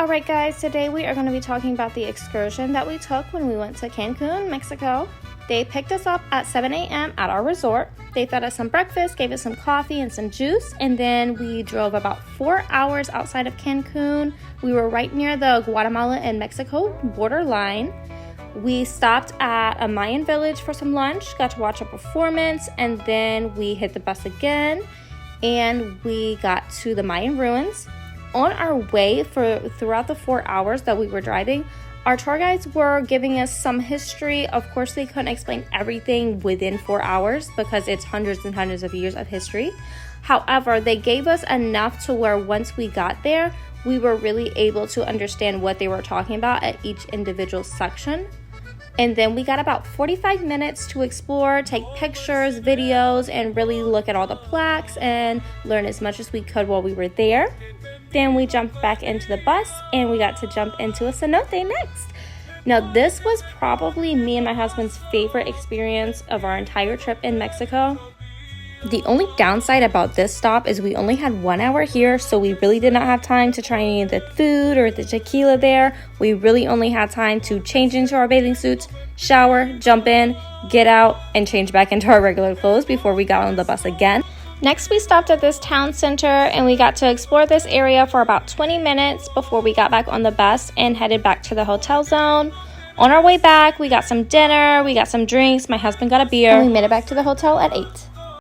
Alright guys, today we are going to be talking about the excursion that we took when we went to Cancun, Mexico. They picked us up at 7 a.m. at our resort. They fed us some breakfast, gave us some coffee and some juice, and then we drove about 4 hours outside of Cancun. We were right near the Guatemala and Mexico borderline. We stopped at a Mayan village for some lunch, got to watch a performance, and then we hit the bus again and we got to the Mayan ruins. On our way throughout the 4 hours that we were driving, our tour guides were giving us some history. Of course, they couldn't explain everything within 4 hours because it's hundreds and hundreds of years of history. However, they gave us enough to where once we got there, we were really able to understand what they were talking about at each individual section. And then we got about 45 minutes to explore, take pictures, videos, and really look at all the plaques and learn as much as we could while we were there. Then we jumped back into the bus and we got to jump into a cenote next. Now this was probably me and my husband's favorite experience of our entire trip in Mexico. The only downside about this stop is we only had 1 hour here, so we really did not have time to try any of the food or the tequila there. We really only had time to change into our bathing suits, shower, jump in, get out, and change back into our regular clothes before we got on the bus again. Next, we stopped at this town center and we got to explore this area for about 20 minutes before we got back on the bus and headed back to the hotel zone. On our way back, we got some dinner, we got some drinks, my husband got a beer, and we made it back to the hotel at 8.